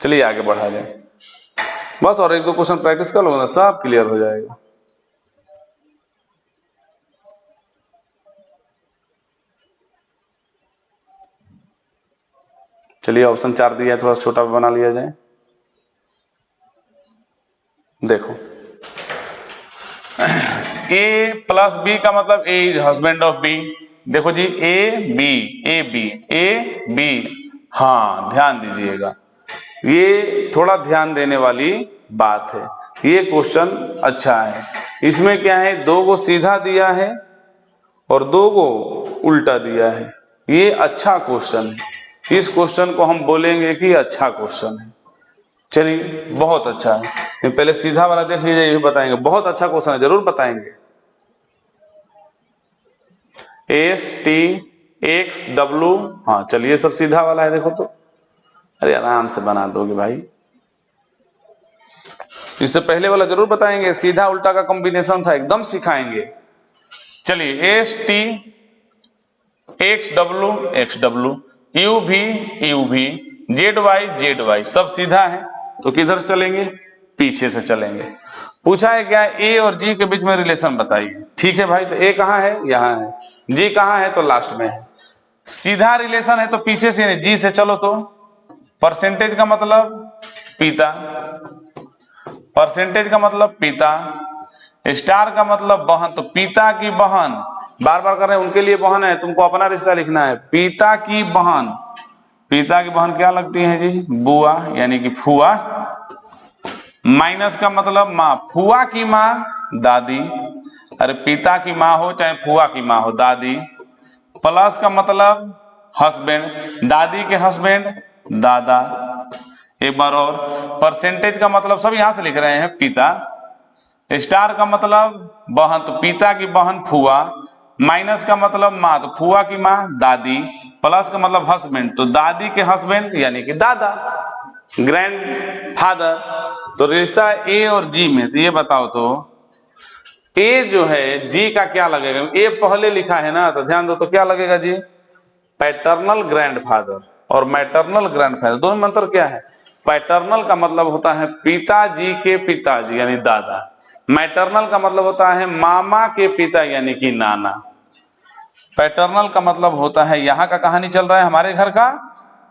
चलिए आगे बढ़ा जाए, बस और एक दो क्वेश्चन प्रैक्टिस कर लो ना, सब क्लियर हो जाएगा। चलिए ऑप्शन 4 दिया है, थोड़ा छोटा बना लिया जाए। देखो ए प्लस बी का मतलब A is husband of B. देखो जी A B A B A B, हाँ ध्यान दीजिएगा, ये थोड़ा ध्यान देने वाली बात है। ये क्वेश्चन अच्छा है, इसमें क्या है, दो को सीधा दिया है और दो को उल्टा दिया है। ये अच्छा क्वेश्चन है, इस क्वेश्चन को हम बोलेंगे कि अच्छा क्वेश्चन है। चलिए बहुत अच्छा है, पहले सीधा वाला देख लीजिए, ये बताएंगे, बहुत अच्छा क्वेश्चन है, जरूर बताएंगे। एस टी एक्स डब्लू, हाँ चलिए सब सीधा वाला है, देखो तो, अरे आराम से बना दोगे भाई। इससे पहले वाला जरूर बताएंगे, सीधा उल्टा का कॉम्बिनेशन था, एकदम सिखाएंगे। चलिए S T x W you भी जेड वाई सब सीधा है, तो किधर से चलेंगे, पीछे से चलेंगे। पूछा है क्या, ए और जी के बीच में रिलेशन बताइए। ठीक है भाई, तो ए कहाँ है, यहाँ है, जी कहाँ है, तो लास्ट में है। सीधा रिलेशन है तो पीछे से यानी जी से चलो, तो परसेंटेज का मतलब पिता, परसेंटेज का मतलब पिता, स्टार का मतलब बहन, तो पिता की बहन, बार बार कर रहे हैं, उनके लिए बहन है, तुमको अपना रिश्ता लिखना है। पिता की बहन, पिता की बहन क्या लगती है जी, बुआ यानी कि फुआ, माइनस का मतलब माँ, फुआ की माँ दादी, अरे पिता की माँ हो चाहे फुआ की माँ हो दादी, प्लस का मतलब हस्बैंड, दादी के हस्बैंड दादा। एक बार और, परसेंटेज का मतलब सब यहां से लिख रहे हैं पिता, स्टार का मतलब बहन, तो पिता की बहन फुआ, माइनस का मतलब माँ, तो फुआ की माँ दादी, प्लस का मतलब हस्बैंड, तो दादी के हस्बैंड यानी कि दादा, ग्रैंड फादर। तो रिश्ता ए और जी में, तो ये बताओ तो ए जो है जी का क्या लगेगा, ए पहले लिखा है ना, तो ध्यान दो, तो क्या लगेगा जी, पैटर्नल ग्रैंडफादर, और मैटरनल ग्रैंडफादर दोनों में अंतर क्या है। पैटर्नल का मतलब होता है पिताजी के पिताजी यानी दादा, मैटरनल का मतलब होता है मामा के पिता यानी कि नाना। पैटर्नल का मतलब होता है यहाँ का कहानी चल रहा है हमारे घर का,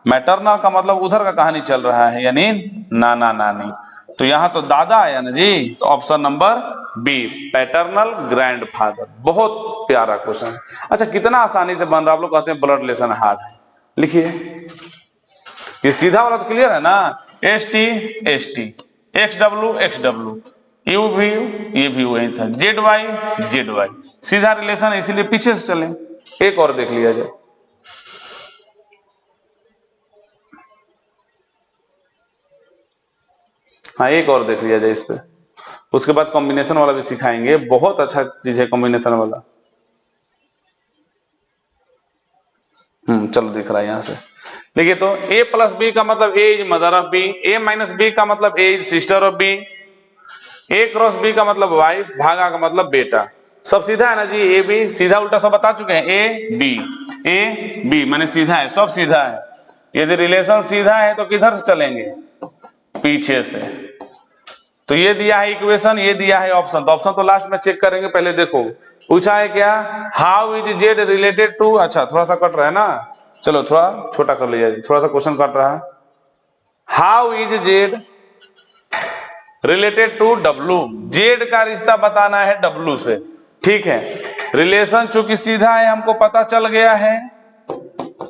मैटरनल का मतलब उधर का कहानी चल रहा है यानी नाना नानी। तो यहाँ तो दादा आया ना जी, तो option number B paternal grandfather. बहुत प्यारा क्वेश्चन। अच्छा कितना आसानी से बन रहा, आप लोग कहते हैं ब्लड रिलेशन हार्ड है, लिखिए ये सीधा वाला तो क्लियर है ना, S T x W you भी, ये भी वही था, जेड वाई सीधा रिलेशन है, इसीलिए पीछे से चले। एक और देख लिया जाए, हाँ एक और देख लिया जाए इस पे, उसके बाद कॉम्बिनेशन वाला भी सिखाएंगे, बहुत अच्छा चीज है कॉम्बिनेशन वाला। चलो दिख रहा है यहां से, देखिए तो a प्लस बी का मतलब a is mother of B, a minus B का मतलब a is sister of B, a cross B का मतलब वाइफ, भागा का मतलब बेटा। सब सीधा है ना जी, ए बी सीधा उल्टा सब बता चुके हैं, ए बी माने सीधा है, सब सीधा है। यदि रिलेशन सीधा है तो किधर से चलेंगे, पीछे से। तो ये दिया है इक्वेशन, ये दिया है ऑप्शन, तो ऑप्शन तो लास्ट में चेक करेंगे, पहले देखो पूछा है क्या, how is Z related to, अच्छा थोड़ा सा कट रहा है ना, चलो थोड़ा छोटा कर लिया, थोड़ा सा क्वेश्चन कट रहा है। How is Z related to W, Z का रिश्ता बताना है डब्लू से, ठीक है। रिलेशन चूंकि सीधा है हमको पता चल गया है,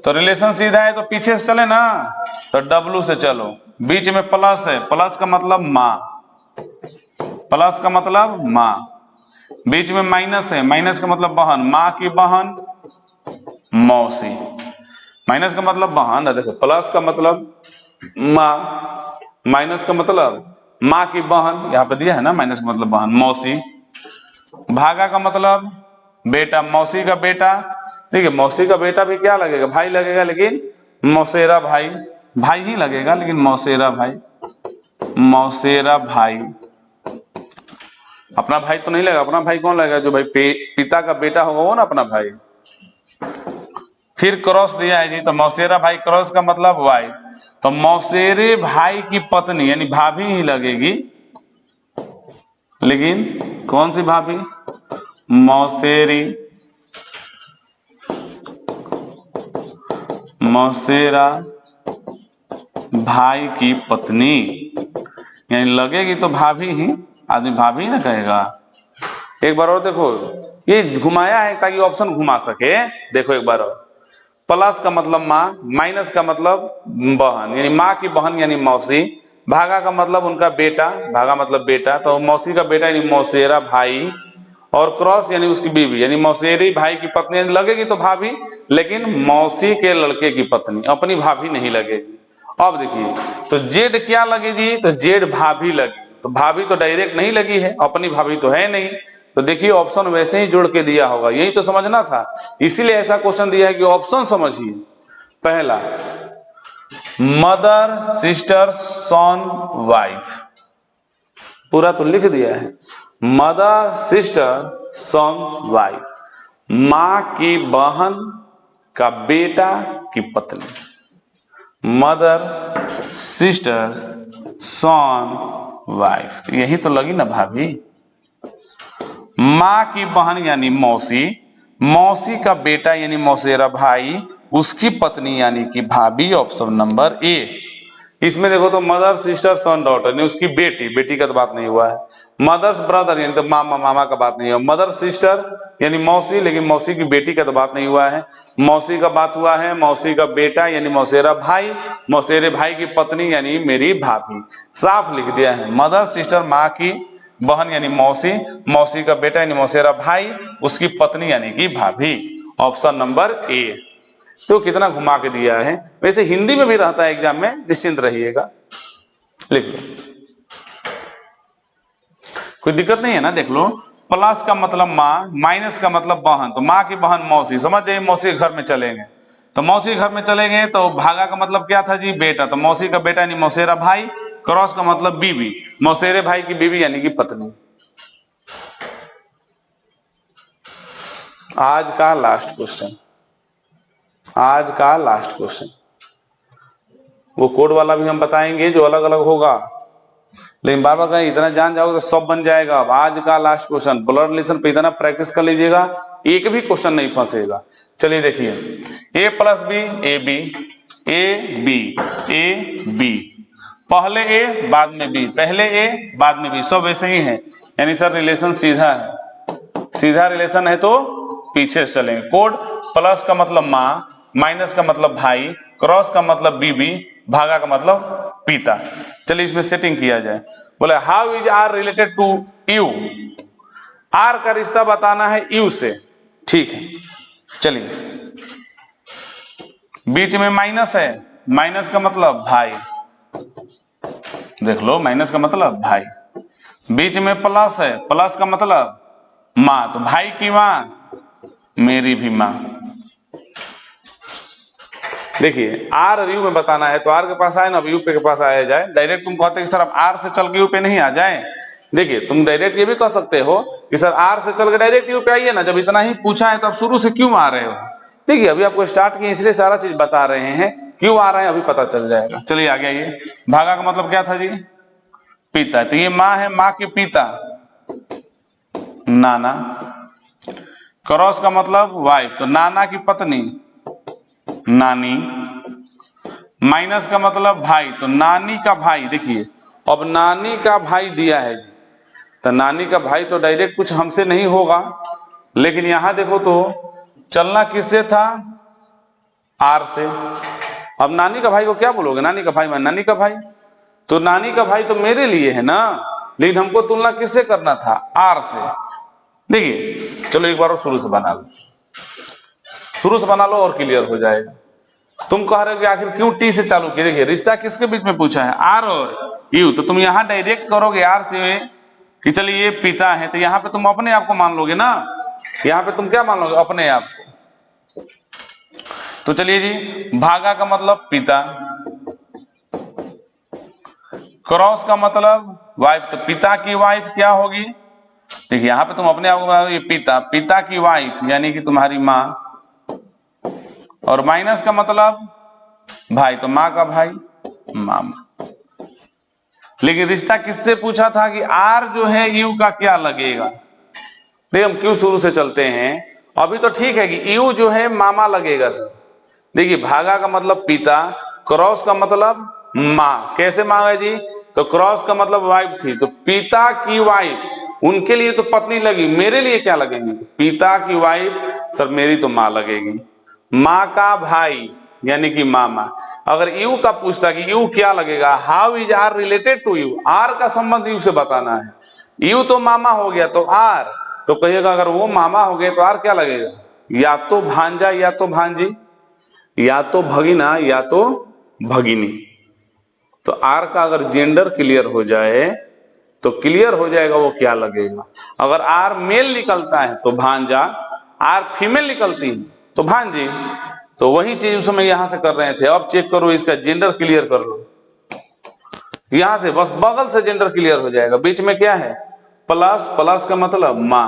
तो रिलेशन सीधा है तो पीछे से चले ना, तो डब्लू से चलो, बीच में प्लस है, प्लस का मतलब माँ, प्लस का मतलब माँ, बीच में माइनस है, माइनस का मतलब बहन, माँ की बहन मौसी, माइनस का मतलब बहन, देखो प्लस का मतलब माँ, माइनस का मतलब माँ की बहन, यहाँ पे दिया है ना माइनस का मतलब बहन मौसी, भागा का मतलब बेटा, मौसी का बेटा, ठीक है मौसी का बेटा भी क्या लगेगा, भाई लगेगा, लेकिन मौसेरा भाई, भाई ही लगेगा लेकिन मौसेरा भाई, मौसेरा भाई, अपना भाई तो नहीं लगेगा, अपना भाई कौन लगेगा, जो भाई पिता का बेटा होगा वो ना अपना भाई। फिर क्रॉस दिया है जी, तो मौसेरा भाई क्रॉस का मतलब वाइफ, तो मौसेरे भाई की पत्नी यानी भाभी ही लगेगी, लेकिन कौन सी भाभी, मौसेरी, मौसेरा भाई की पत्नी, यानी लगेगी तो भाभी ही, आदमी भाभी ना कहेगा। एक बार और देखो, ये घुमाया है ताकि ऑप्शन घुमा सके, देखो एक बार और, प्लस का मतलब माँ, माइनस का मतलब बहन यानी माँ की बहन यानी मौसी, भागा का मतलब उनका बेटा, भागा मतलब बेटा, तो मौसी का बेटा यानी मौसेरा भाई, और क्रॉस यानी उसकी बीवी यानी मौसेरी भाई की पत्नी, यानी लगेगी तो भाभी, लेकिन मौसी के लड़के की पत्नी, अपनी भाभी नहीं लगेगी। अब देखिए, तो जेड क्या लगी जी, तो जेड भाभी लगी। तो भाभी तो डायरेक्ट नहीं लगी है, अपनी भाभी तो है नहीं। तो देखिए ऑप्शन वैसे ही जोड़ के दिया होगा, यही तो समझना था, इसीलिए ऐसा क्वेश्चन दिया है कि ऑप्शन समझिए। पहला मदर सिस्टर सन वाइफ, पूरा तो लिख दिया है, मदर सिस्टर सन्स वाइफ, मां की बहन का बेटा की पत्नी, मदर सिस्टर्स सन वाइफ, यही तो लगी ना भाभी। मां की बहन यानी मौसी, मौसी का बेटा यानी मौसेरा भाई, उसकी पत्नी यानी कि भाभी, ऑप्शन नंबर ए। इसमें देखो तो मदर सिस्टर सन डॉटर यानी उसकी बेटी, बेटी का तो बात नहीं हुआ है। मदर्स ब्रदर यानी तो मामा मामा का बात नहीं हुआ। मदर सिस्टर यानी मौसी, लेकिन मौसी की बेटी का तो बात नहीं हुआ है। मौसी का बात हुआ है, मौसी का बेटा यानी मौसेरा भाई, मौसेरे भाई की पत्नी यानी मेरी भाभी। साफ लिख दिया है, मदर सिस्टर माँ की बहन यानी मौसी, मौसी का बेटा यानी मौसेरा भाई, उसकी पत्नी यानी कि भाभी, ऑप्शन नंबर ए। तो कितना घुमा के दिया है, वैसे हिंदी में भी रहता है एग्जाम में, निश्चिंत रहिएगा, लिख लो, कोई दिक्कत नहीं है ना। देख लो, प्लस का मतलब माँ, माइनस का मतलब बहन, तो माँ की बहन मौसी, समझ जाइए मौसी के घर में चलेंगे, तो मौसी के घर में चलेंगे तो भागा का मतलब क्या था जी, बेटा, तो मौसी का बेटा यानी मौसेरा भाई, क्रॉस का मतलब बीवी, मौसेरे भाई की बीवी यानी कि पत्नी। आज का लास्ट क्वेश्चन, आज का लास्ट क्वेश्चन, वो कोड वाला भी हम बताएंगे जो अलग अलग होगा, लेकिन बार बार कहें इतना जान जाओगे तो सब बन जाएगा। अब आज का लास्ट क्वेश्चन, ब्लड रिलेशन पे इतना प्रैक्टिस कर लीजिएगा, एक भी क्वेश्चन नहीं फंसेगा। चलिए देखिए, A plus B A B, A B A B, पहले ए बाद में बी, पहले ए बाद में बी, सब वैसे ही है, यानी सर रिलेशन सीधा है, सीधा रिलेशन है तो पीछे से चलेंगे। कोड प्लस का मतलब माँ, माइनस का मतलब भाई, क्रॉस का मतलब बीबी, भागा का मतलब पिता। चलिए इसमें सेटिंग किया जाए। बोले how is R related to U, R का रिश्ता बताना है यू से, ठीक है। चलिए, बीच में माइनस है, माइनस का मतलब भाई, देख लो माइनस का मतलब भाई, बीच में प्लस है, प्लस का मतलब माँ, तो भाई की माँ मेरी भी माँ। देखिए आर और यू में बताना है, तो आर के पास आए ना, अब यू पे के पास आया जाए। डायरेक्ट तुम कहते कि सर अब आर से चल के यू पे नहीं आ जाए, देखिए तुम डायरेक्ट ये भी कह सकते हो कि सर आर से चल के डायरेक्ट यू पे आइए ना, जब इतना ही पूछा है तो आप शुरू से क्यों आ रहे हो। देखिए अभी आपको स्टार्ट किए इसलिए सारा चीज बता रहे हैं, क्यों आ रहे हैं अभी पता चल जाएगा। चलिए आगे आइए, भागा का मतलब क्या था जी, पिता, तो ये माँ है, माँ के पिता नाना, क्रॉस का मतलब वाइफ, तो नाना की पत्नी नानी, माइनस का मतलब भाई, तो नानी का भाई। देखिए अब नानी का भाई दिया है जी, तो नानी का भाई तो डायरेक्ट कुछ हमसे नहीं होगा, लेकिन यहां देखो तो चलना किससे था, आर से। अब नानी का भाई को क्या बोलोगे, नानी का भाई मान नानी का भाई, तो नानी का भाई तो मेरे लिए है ना, लेकिन हमको तुलना किससे करना था, आर से। देखिए चलो एक बार और शुरू से बना लो, शुरू से बना लो और क्लियर हो जाएगा। तुम कह रहे हो कि आखिर क्यों टी से चालू किया, देखिए रिश्ता किसके बीच में पूछा है, आर और यू, तो तुम यहां डायरेक्ट करोगे आर से कि चलिए ये पिता है, तो यहां पे तुम अपने आप को मान लोगे ना, यहां पे तुम क्या मान लोगे, अपने आप को। तो चलिए जी, भागा का मतलब पिता, क्रॉस का मतलब वाइफ, तो पिता की वाइफ क्या होगी, देखिए यहां पे तुम अपने आप को ये पिता, पिता की वाइफ यानी कि तुम्हारी माँ, और माइनस का मतलब भाई, तो माँ का भाई मामा। लेकिन रिश्ता किससे पूछा था कि आर जो है यू का क्या लगेगा। देखिए हम क्यों शुरू से चलते हैं, अभी तो ठीक है कि यू जो है मामा लगेगा सर। देखिए भागा का मतलब पिता, क्रॉस का मतलब माँ, कैसे माँ है जी, तो क्रॉस का मतलब वाइफ थी, तो पिता की वाइफ, उनके लिए तो पत्नी लगी, मेरे लिए क्या लगेंगी, पिता की वाइफ सर मेरी तो माँ लगेगी। माँ का भाई यानी कि मामा। अगर यू का पूछता कि यू क्या लगेगा, how is R related to U, R का संबंध यू से बताना है। यू तो मामा हो गया, तो आर, तो कहिएगा अगर वो मामा हो गए तो आर क्या लगेगा, या तो भांजा या तो भांजी, या तो भगिना या तो भगिनी। तो आर का अगर जेंडर क्लियर हो जाए तो क्लियर हो जाएगा वो क्या लगेगा। अगर आर मेल निकलता है तो भांजा, आर फीमेल निकलती है तो भांजी। तो वही चीज उस समय यहां से कर रहे थे। अब चेक करो, इसका जेंडर क्लियर कर लो, यहां से बस बगल से जेंडर क्लियर हो जाएगा। बीच में क्या है, प्लस, प्लस का मतलब माँ।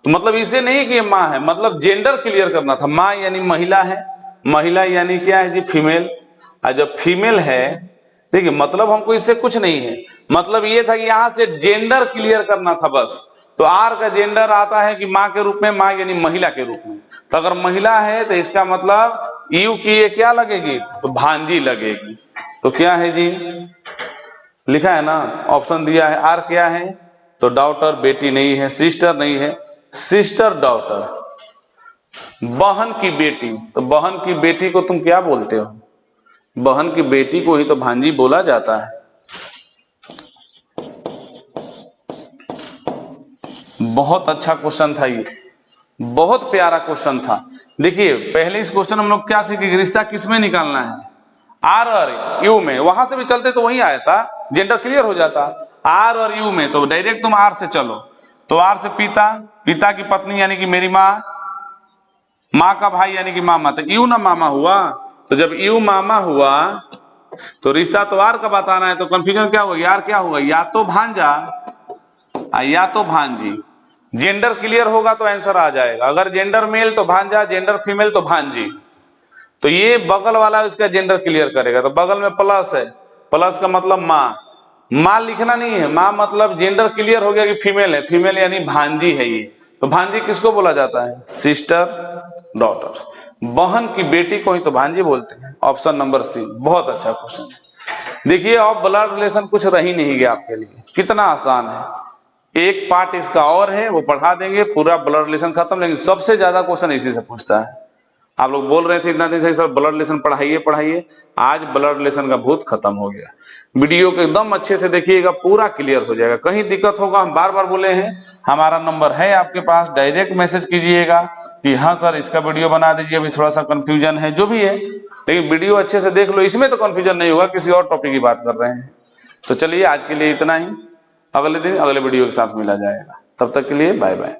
तो मतलब इसे नहीं कि ये माँ है, मतलब जेंडर क्लियर करना था। माँ यानी महिला है, महिला यानी क्या है जी, फीमेल। और जब फीमेल है, देखिए मतलब हमको इससे कुछ नहीं है, मतलब ये था कि यहां से जेंडर क्लियर करना था बस। तो आर का जेंडर आता है कि माँ के रूप में, माँ यानी महिला के रूप में। तो अगर महिला है तो इसका मतलब यू की ये क्या लगेगी, तो भांजी लगेगी। तो क्या है जी, लिखा है ना, ऑप्शन दिया है। आर क्या है, तो डॉटर, बेटी नहीं है, सिस्टर नहीं है, सिस्टर डॉटर, बहन की बेटी। तो बहन की बेटी को तुम क्या बोलते हो, बहन की बेटी को ही तो भांजी बोला जाता है। बहुत अच्छा क्वेश्चन था ये, बहुत प्यारा क्वेश्चन था। देखिए पहले इस क्वेश्चन हम लोग क्या सीखे, रिश्ता किस में निकालना है, आर और यू में। वहां से भी चलते तो वही आया था, जेंडर क्लियर हो जाता। आर और यू में तो डायरेक्ट तुम आर से चलो। तो आर से पिता, पिता की पत्नी यानी कि मेरी माँ, माँ का भाई यानी कि मामा। तो यू ना मामा हुआ। तो जब यू मामा हुआ तो रिश्ता तो आर का बताना है। तो कंफ्यूजन क्या होगा, यार क्या होगा, या तो भांजा या तो भांजी। जेंडर क्लियर होगा तो आंसर आ जाएगा। अगर जेंडर मेल तो भांजा, जेंडर फीमेल तो भांजी। तो ये बगल वाला इसका जेंडर क्लियर करेगा। तो बगल में प्लस है, प्लस का मतलब माँ, माँ लिखना नहीं है, माँ मतलब जेंडर क्लियर हो गया कि फीमेल है, फीमेल यानी भांजी है ये। तो भांजी किसको बोला जाता है, सिस्टर डॉटर। बहन की बेटी को ही तो भांजी बोलते हैं। ऑप्शन नंबर सी, बहुत अच्छा क्वेश्चन है। देखिए अब ब्लड रिलेशन कुछ रह ही नहीं गया आपके लिए, कितना आसान है। एक पार्ट इसका और है, वो पढ़ा देंगे, पूरा ब्लड रिलेशन खत्म। लेकिन सबसे ज्यादा क्वेश्चन इसी से पूछता है। आप लोग बोल रहे थे इतना दिन से सर ब्लड रिलेशन पढ़ाइए पढ़ाइए, आज ब्लड रिलेशन का भूत खत्म हो गया। वीडियो को एकदम अच्छे से देखिएगा, पूरा क्लियर हो जाएगा। कहीं दिक्कत होगा, हम बार बार बोले हैं, हमारा नंबर है आपके पास, डायरेक्ट मैसेज कीजिएगा कि हाँ सर इसका वीडियो बना दीजिए, अभी थोड़ा सा कंफ्यूजन है, जो भी है। लेकिन वीडियो अच्छे से देख लो, इसमें तो कंफ्यूजन नहीं होगा, किसी और टॉपिक की बात कर रहे हैं। तो चलिए आज के लिए इतना ही, अगले दिन अगले वीडियो के साथ मिला जाएगा। तब तक के लिए बाय बाय।